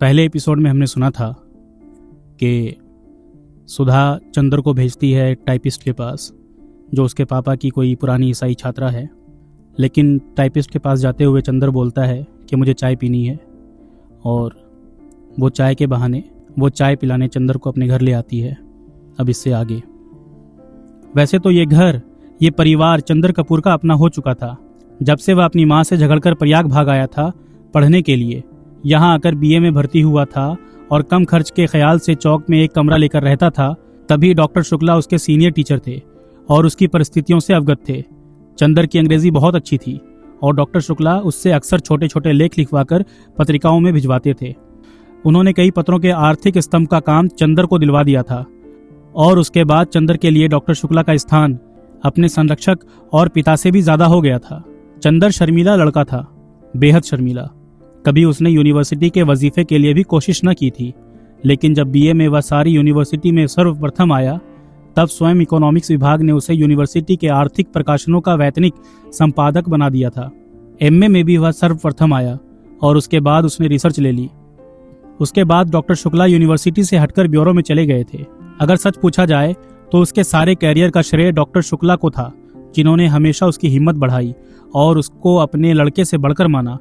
पहले एपिसोड में हमने सुना था कि सुधा चंदर को भेजती है एक टाइपिस्ट के पास जो उसके पापा की कोई पुरानी ईसाई छात्रा है। लेकिन टाइपिस्ट के पास जाते हुए चंदर बोलता है कि मुझे चाय पीनी है, और वो चाय के बहाने वो चाय पिलाने चंदर को अपने घर ले आती है। अब इससे आगे वैसे तो ये परिवार चंदर कपूर का अपना हो चुका था। जब से वह अपनी माँ से झगड़कर प्रयाग भाग आया था पढ़ने के लिए, यहाँ आकर बीए में भर्ती हुआ था और कम खर्च के ख्याल से चौक में एक कमरा लेकर रहता था, तभी डॉक्टर शुक्ला उसके सीनियर टीचर थे और उसकी परिस्थितियों से अवगत थे। चंदर की अंग्रेजी बहुत अच्छी थी और डॉक्टर शुक्ला उससे अक्सर छोटे छोटे लेख लिखवाकर पत्रिकाओं में भिजवाते थे। उन्होंने कई पत्रों के आर्थिक स्तंभ का काम चंदर को दिलवा दिया था और उसके बाद चंदर के लिए डॉक्टर शुक्ला का स्थान अपने संरक्षक और पिता से भी ज्यादा हो गया था। चंदर शर्मीला लड़का था, बेहद शर्मीला। कभी उसने यूनिवर्सिटी के वजीफे के लिए भी कोशिश न की थी, लेकिन जब बीए में वह सारी यूनिवर्सिटी में सर्वप्रथम आया, तब स्वयं इकोनॉमिक्स विभाग ने उसे यूनिवर्सिटी के आर्थिक प्रकाशनों का वैतनिक संपादक बना दिया था। एमए में भी वह सर्वप्रथम आया और उसके बाद उसने रिसर्च ले ली। उसके बाद डॉक्टर शुक्ला यूनिवर्सिटी से हटकर ब्यूरो में चले गए थे। अगर सच पूछा जाए तो उसके सारे कैरियर का श्रेय डॉक्टर शुक्ला को था, जिन्होंने हमेशा उसकी हिम्मत बढ़ाई और उसको अपने लड़के से बढ़कर माना।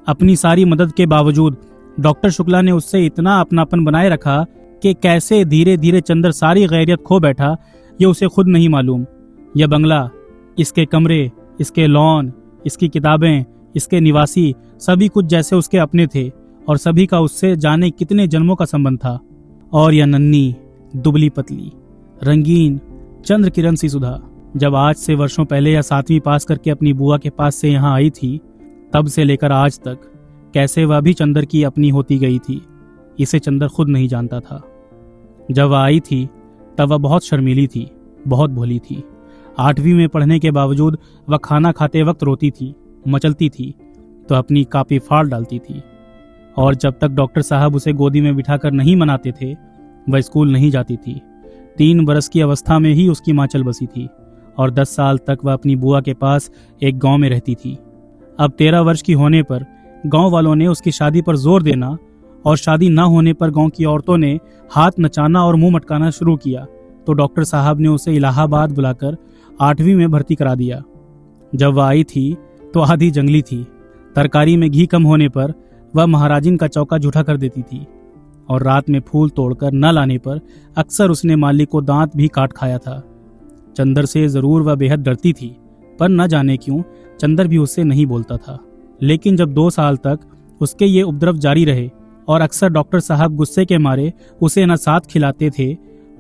अपनी सारी मदद के बावजूद डॉक्टर शुक्ला ने उससे इतना अपनापन बनाए रखा कि कैसे धीरे धीरे चंदर सारी गैरियत खो बैठा, ये उसे खुद नहीं मालूम। यह बंगला, इसके कमरे, इसके लॉन, इसकी किताबें, इसके निवासी, सभी कुछ जैसे उसके अपने थे और सभी का उससे जाने कितने जन्मों का संबंध था। और यह नन्ही, दुबली पतली, रंगीन, चंद्र किरण सी सुधा जब आज से वर्षों पहले या 7वीं पास करके अपनी बुआ के पास से यहाँ आई थी, तब से लेकर आज तक कैसे वह भी चंदर की अपनी होती गई थी, इसे चंदर खुद नहीं जानता था। जब वह आई थी तब वह बहुत शर्मीली थी, बहुत भोली थी। 8वीं में पढ़ने के बावजूद वह खाना खाते वक्त रोती थी, मचलती थी तो अपनी कापी फाड़ डालती थी। और जब तक डॉक्टर साहब उसे गोदी में बिठाकर नहीं मनाते थे, वह स्कूल नहीं जाती थी। 3 बरस की अवस्था में ही उसकी माँ चल बसी थी और 10 साल तक वह अपनी बुआ के पास एक गांव में रहती थी। अब 13 वर्ष की होने पर गांव वालों ने उसकी शादी पर जोर देना और शादी न होने पर गांव की औरतों ने हाथ नचाना और मुंह मटकाना शुरू किया, तो डॉक्टर साहब ने उसे इलाहाबाद बुलाकर 8वीं में भर्ती करा दिया। जब वह आई थी तो आधी जंगली थी। तरकारी में घी कम होने पर वह महाराजिन का चौका झूठा कर देती थी और रात में फूल तोड़कर न लाने पर अक्सर उसने माली को दांत भी काट खाया था। चंदर से जरूर वह बेहद डरती थी, पर न जाने क्यों चंदर भी उससे नहीं बोलता था। लेकिन जब 2 साल तक उसके ये उपद्रव जारी रहे और अक्सर डॉक्टर साहब गुस्से के मारे उसे न साथ खिलाते थे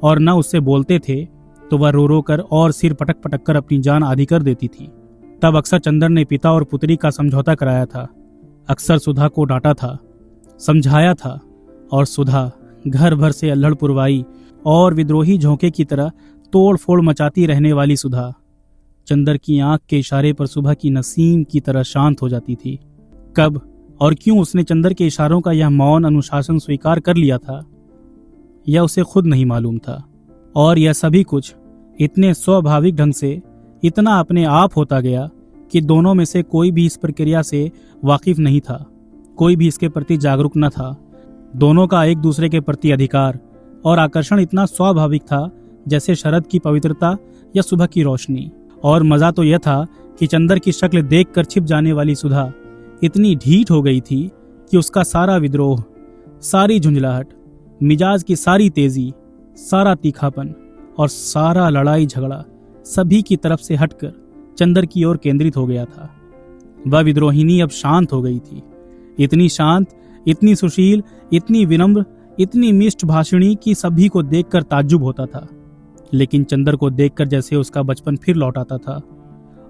और न उससे बोलते थे, तो वह रो रो कर और सिर पटक पटक कर अपनी जान आधी कर देती थी। तब अक्सर चंदर ने पिता और पुत्री का समझौता कराया था, अक्सर सुधा को डांटा था, समझाया था, और सुधा घर भर से अल्हड़ पुरवाई और विद्रोही झोंके की तरह तोड़ फोड़ मचाती रहने वाली सुधा चंदर की आंख के इशारे पर सुबह की नसीम की तरह शांत हो जाती थी। कब और क्यों उसने चंदर के इशारों का यह मौन अनुशासन स्वीकार कर लिया था, यह उसे खुद नहीं मालूम था। और यह सभी कुछ इतने स्वाभाविक ढंग से, इतना अपने आप होता गया कि दोनों में से कोई भी इस प्रक्रिया से वाकिफ नहीं था, कोई भी इसके प्रति जागरूक न था। दोनों का एक दूसरे के प्रति अधिकार और आकर्षण इतना स्वाभाविक था जैसे शरद की पवित्रता या सुबह की रोशनी। और मजा तो यह था कि चंदर की शक्ल देखकर छिप जाने वाली सुधा इतनी ढीठ हो गई थी कि उसका सारा विद्रोह, सारी झुंझलाहट, मिजाज की सारी तेजी, सारा तीखापन और सारा लड़ाई झगड़ा सभी की तरफ से हटकर चंदर की ओर केंद्रित हो गया था। वह विद्रोहिनी अब शांत हो गई थी, इतनी शांत, इतनी सुशील, इतनी विनम्र, इतनी मिष्ट भाषिणी कि सभी को देखकर ताज्जुब होता था। लेकिन चंदर को देखकर जैसे उसका बचपन फिर लौट आता था।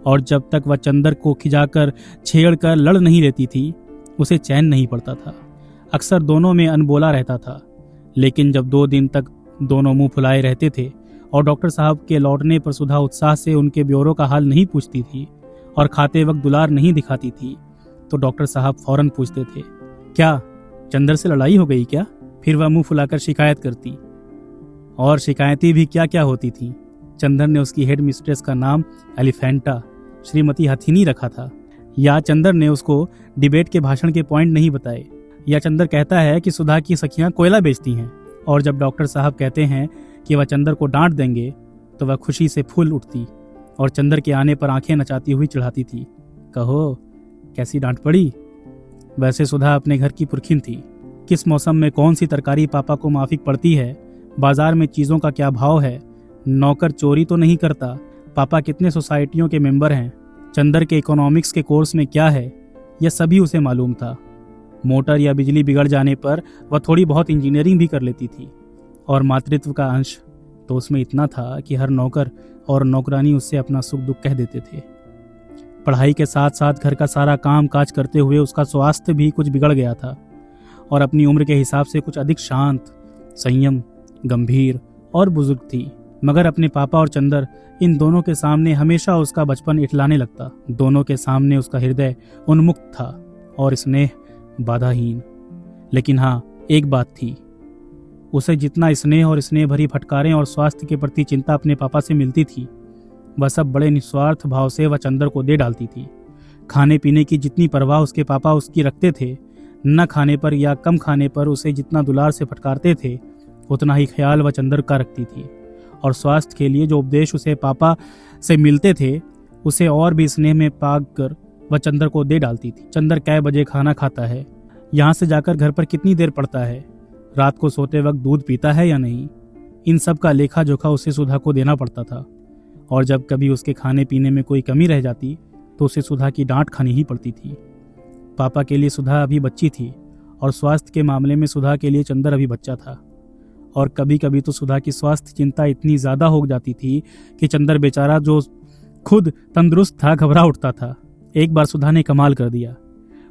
और जब तक वह चंदर को खिजाकर, छेड़कर लड़ नहीं लेती थी, उसे चैन नहीं पड़ता था। अक्सर दोनों में अनबोला रहता था। लेकिन जब 2 दिन तक दोनों मुंह फुलाए रहते थे और डॉक्टर साहब के लौटने पर सुधा उत्साह से उनके ब्यूरो का हाल नहीं पूछती थी और खाते वक्त दुलार नहीं दिखाती थी, तो डॉक्टर साहब फौरन पूछते थे, क्या चंदर से लड़ाई हो गई क्या? फिर वह मुंह फुलाकर शिकायत करती। और शिकायतें भी क्या क्या होती थीं। चंदर ने उसकी हेड मिस्ट्रेस का नाम एलिफेंटा, श्रीमती हथिनी रखा था। या चंदर ने उसको डिबेट के भाषण के पॉइंट नहीं बताए, या चंदर कहता है कि सुधा की सखियां कोयला बेचती हैं, और जब डॉक्टर साहब कहते हैं कि वह चंदर को डांट देंगे तो वह खुशी से फूल उठती और चंदर के आने पर आंखें नचाती हुई चिढ़ाती थी, कहो कैसी डांट पड़ी। वैसे सुधा अपने घर की पुरखिन थी। किस मौसम में कौन सी तरकारी पापा को माफिक पड़ती है, बाजार में चीज़ों का क्या भाव है, नौकर चोरी तो नहीं करता, पापा कितने सोसाइटियों के मेंबर हैं, चंदर के इकोनॉमिक्स के कोर्स में क्या है, यह सभी उसे मालूम था। मोटर या बिजली बिगड़ जाने पर वह थोड़ी बहुत इंजीनियरिंग भी कर लेती थी, और मातृत्व का अंश तो उसमें इतना था कि हर नौकर और नौकरानी उससे अपना सुख दुख कह देते थे। पढ़ाई के साथ साथ घर का सारा काम काज करते हुए उसका स्वास्थ्य भी कुछ बिगड़ गया था, और अपनी उम्र के हिसाब से कुछ अधिक शांत, संयम, गंभीर और बुजुर्ग थी। मगर अपने पापा और चंदर, इन दोनों के सामने हमेशा उसका बचपन इठलाने लगता। दोनों के सामने उसका हृदय उन्मुक्त था और स्नेह बाधाहीन। लेकिन हाँ, एक बात थी, उसे जितना स्नेह और स्नेह भरी फटकारें और स्वास्थ्य के प्रति चिंता अपने पापा से मिलती थी, वह सब बड़े निस्वार्थ भाव से वह चंदर को दे डालती थी। खाने पीने की जितनी परवाह उसके पापा उसकी रखते थे, न खाने पर या कम खाने पर उसे जितना दुलार से फटकारते थे, उतना ही ख्याल वह चंदर का रखती थी। और स्वास्थ्य के लिए जो उपदेश उसे पापा से मिलते थे, उसे और भी स्नेह में पाग कर वह चंदर को दे डालती थी। चंदर कै बजे खाना खाता है, यहाँ से जाकर घर पर कितनी देर पड़ता है, रात को सोते वक्त दूध पीता है या नहीं, इन सब का लेखा जोखा उसे सुधा को देना पड़ता था। और जब कभी उसके खाने पीने में कोई कमी रह जाती तो उसे सुधा की डांट खानी ही पड़ती थी। पापा के लिए सुधा अभी बच्ची थी, और स्वास्थ्य के मामले में सुधा के लिए चंदर अभी बच्चा था। और कभी कभी तो सुधा की स्वास्थ्य चिंता इतनी ज्यादा हो जाती थी कि चंदर बेचारा, जो खुद तंदुरुस्त था, घबरा उठता था। एक बार सुधा ने कमाल कर दिया।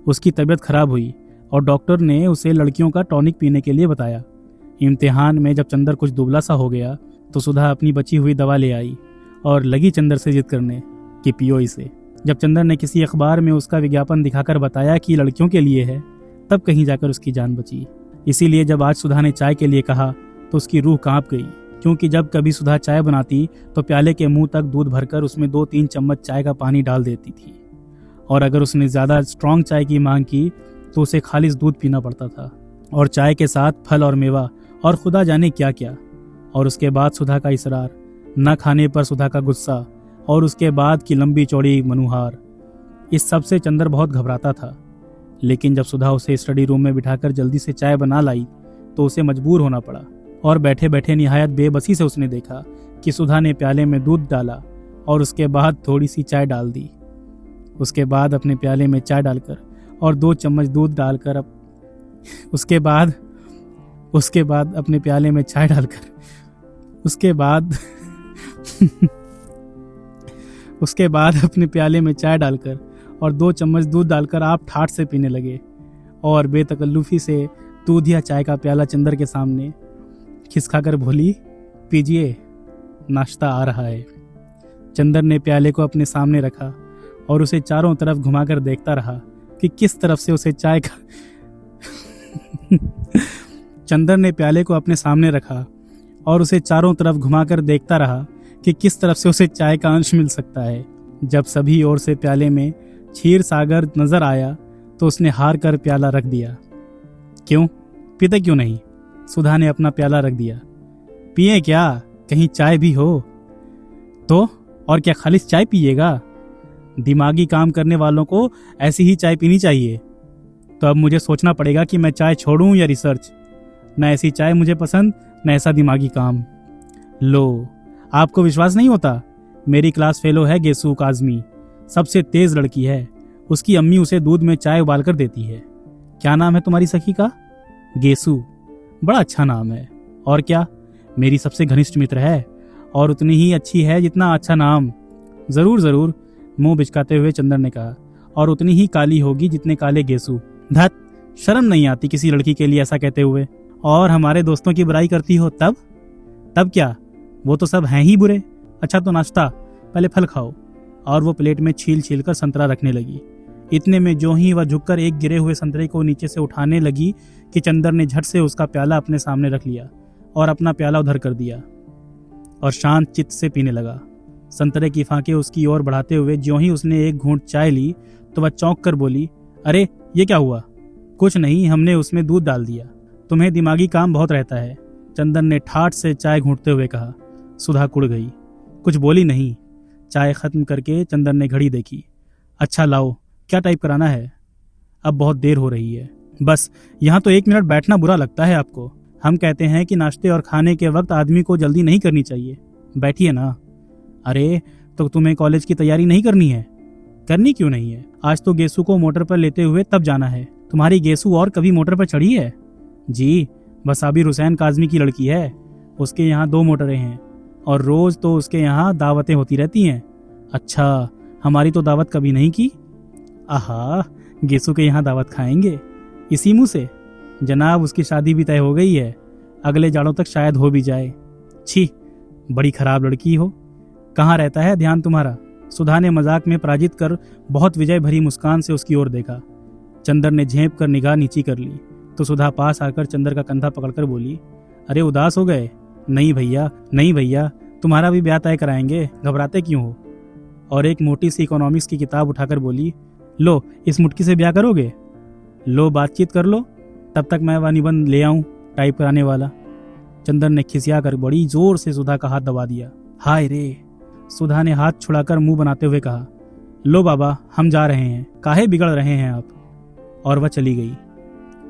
उसकी तबीयत खराब हुई और डॉक्टर ने उसे लड़कियों का टॉनिक पीने के लिए बताया। इम्तिहान में जब चंदर कुछ दुबला सा हो गया तो सुधा अपनी बची हुई दवा ले आई और लगी चंदर से जिद करने कि पियो इसे। जब चंदर ने किसी अखबार में उसका विज्ञापन दिखाकर बताया कि लड़कियों के लिए है, तब कहीं जाकर उसकी जान बची। इसीलिए जब आज सुधा ने चाय के लिए कहा तो उसकी रूह कांप गई, क्योंकि जब कभी सुधा चाय बनाती तो प्याले के मुंह तक दूध भरकर उसमें 2-3 चम्मच चाय का पानी डाल देती थी, और अगर उसने ज्यादा स्ट्रांग चाय की मांग की तो उसे खालिस दूध पीना पड़ता था, और चाय के साथ फल और मेवा और खुदा जाने क्या क्या। और उसके बाद सुधा का इसरार, न खाने पर सुधा का गुस्सा, और उसके बाद की लंबी चौड़ी मनुहार, इस सब से चंदर बहुत घबराता था। लेकिन जब सुधा उसे स्टडी रूम में बिठाकर जल्दी से चाय बना लाई तो उसे मजबूर होना पड़ा, और बैठे बैठे निहायत बेबसी से उसने देखा कि सुधा ने प्याले में दूध डाला और उसके बाद थोड़ी सी चाय डाल दी। उसके बाद अपने प्याले में चाय डालकर और 2 चम्मच दूध डालकर उसके बाद अपने प्याले में चाय डालकर उसके बाद अपने प्याले में चाय डालकर और 2 चम्मच दूध डालकर आप ठाठ से पीने लगे, और बेतकल्लुफी से दूध या चाय का प्याला चंदर के सामने खिसकाकर बोली, पीजिए, नाश्ता आ रहा है। चंदर ने प्याले को अपने सामने रखा और उसे चारों तरफ घुमाकर देखता रहा कि किस तरफ से उसे चाय का चंदर ने प्याले को अपने सामने रखा और उसे चारों तरफ घुमाकर देखता रहा कि किस तरफ से उसे चाय का अंश मिल सकता है। जब सभी ओर से प्याले में क्षीर सागर नजर आया तो उसने हार कर प्याला रख दिया। क्यों पीते क्यों नहीं? सुधा ने अपना प्याला रख दिया। पिए क्या, कहीं चाय भी हो तो? और क्या खालिस चाय पिएगा? दिमागी काम करने वालों को ऐसी ही चाय पीनी चाहिए। तो अब मुझे सोचना पड़ेगा कि मैं चाय छोड़ूं या रिसर्च। न ऐसी चाय मुझे पसंद, न ऐसा दिमागी काम। लो, आपको विश्वास नहीं होता? मेरी क्लास फेलो है गेसू काजमी, सबसे तेज लड़की है। उसकी अम्मी उसे दूध में चाय उबाल कर देती है। क्या नाम है तुम्हारी सखी का? गेसू। बड़ा अच्छा नाम है। और क्या, मेरी सबसे घनिष्ठ मित्र है और उतनी ही अच्छी है जितना अच्छा नाम। जरूर जरूर, मुंह बिचकाते हुए चंदर ने कहा, और उतनी ही काली होगी जितने काले गेसू। धत, शर्म नहीं आती किसी लड़की के लिए ऐसा कहते हुए? और हमारे दोस्तों की बुराई करती हो तब? तब क्या, वो तो सब हैं ही बुरे। अच्छा तो नाश्ता, पहले फल खाओ। और वो प्लेट में छील छील कर संतरा रखने लगी। इतने में जो ही वह झुककर एक गिरे हुए संतरे को नीचे से उठाने लगी कि चंदर ने झट से उसका प्याला अपने सामने रख लिया और अपना प्याला उधर कर दिया और शांत चित्त से पीने लगा। संतरे की फांके उसकी ओर बढ़ाते हुए ज्यों ही उसने एक घूंट चाय ली तो वह चौंक कर बोली, अरे ये क्या हुआ? कुछ नहीं, हमने उसमें दूध डाल दिया। तुम्हें दिमागी काम बहुत रहता है, चंदन ने ठाठ से चाय घूंटते हुए कहा। सुधा कुड़ गई, कुछ बोली नहीं। चाय खत्म करके चंदन ने घड़ी देखी। अच्छा लाओ, क्या टाइप कराना है? अब बहुत देर हो रही है। बस यहाँ तो 1 मिनट बैठना बुरा लगता है आपको। हम कहते हैं कि नाश्ते और खाने के वक्त आदमी को जल्दी नहीं करनी चाहिए। बैठिए ना। अरे तो तुम्हें कॉलेज की तैयारी नहीं करनी है? करनी क्यों नहीं है? आज तो गेसू को मोटर पर लेते हुए तब जाना है। तुम्हारी गेसू और कभी मोटर पर चढ़ी है? जी, बस आबिर हुसैन काजमी की लड़की है, उसके यहाँ 2 मोटरें हैं और रोज तो उसके यहाँ दावतें होती रहती हैं। अच्छा, हमारी तो दावत कभी नहीं की। आहा, गेसू के यहाँ दावत खाएंगे इसी मुंह से? जनाब, उसकी शादी भी तय हो गई है, अगले जाड़ों तक शायद हो भी जाए। छी, बड़ी खराब लड़की हो। कहाँ रहता है ध्यान तुम्हारा? सुधा ने मजाक में पराजित कर बहुत विजय भरी मुस्कान से उसकी ओर देखा। चंदर ने झेंप कर निगाह नीची कर ली तो सुधा पास आकर चंदर का कंधा पकड़कर बोली, अरे उदास हो गए? नहीं भैया, नहीं भैया, तुम्हारा भी ब्याह तय कराएंगे, घबराते क्यों हो? और एक मोटी सी इकोनॉमिक्स की किताब उठाकर बोली, लो इस मुटकी से ब्याह करोगे? लो बातचीत कर लो, तब तक मैं वह निबंध ले आऊं टाइप कराने वाला। चंदर ने खिसिया कर बड़ी जोर से सुधा का हाथ दबा दिया। हाय रे! सुधा ने हाथ छुड़ाकर मुंह बनाते हुए कहा, लो बाबा, हम जा रहे हैं, काहे बिगड़ रहे हैं आप? और वह चली गई।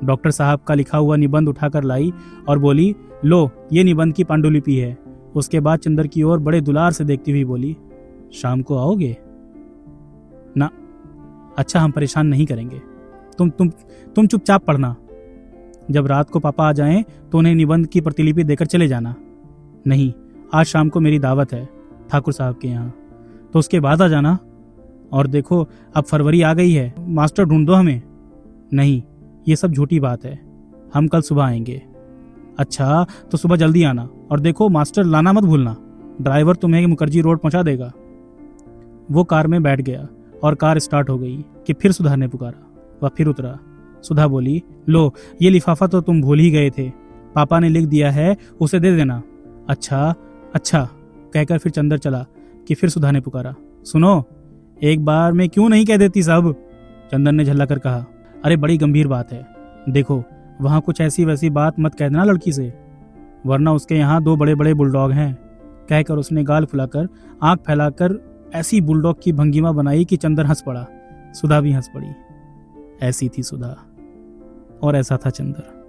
डॉक्टर साहब का लिखा हुआ निबंध उठाकर लाई और बोली, लो ये निबंध की पांडुलिपि है। उसके बाद चंदर की ओर बड़े दुलार से देखती हुई बोली, शाम को आओगे ना? अच्छा, हम परेशान नहीं करेंगे, तुम चुपचाप पढ़ना। जब रात को पापा आ जाएं तो उन्हें निबंध की प्रतिलिपि देकर चले जाना। नहीं, आज शाम को मेरी दावत है ठाकुर साहब के यहाँ, तो उसके बाद आ जाना। और देखो, अब फरवरी आ गई है, मास्टर ढूंढ दो हमें। नहीं, ये सब झूठी बात है, हम कल सुबह आएंगे। अच्छा, तो सुबह जल्दी आना, और देखो मास्टर लाना मत भूलना, ड्राइवर तुम्हें मुखर्जी रोड पहुंचा देगा। वो कार में बैठ गया और कार स्टार्ट हो गई कि फिर सुधा ने पुकारा। वह फिर उतरा। सुधा बोली, लो ये लिफाफा तो तुम भूल ही गए थे, पापा ने लिख दिया है, उसे दे देना। अच्छा अच्छा कहकर फिर चंदर चला कि फिर सुधा ने पुकारा, सुनो, एक बार में क्यों नहीं कह देती सब? चंदन ने झल्ला कर कहा, अरे बड़ी गंभीर बात है, देखो वहां कुछ ऐसी वैसी बात मत कह देना लड़की से, वरना उसके यहाँ 2 बड़े बड़े बुलडॉग हैं। कहकर उसने गाल फुलाकर आंख फैलाकर ऐसी बुलडॉग की भंगिमा बनाई कि चंदर हंस पड़ा। सुधा भी हंस पड़ी। ऐसी थी सुधा और ऐसा था चंदर।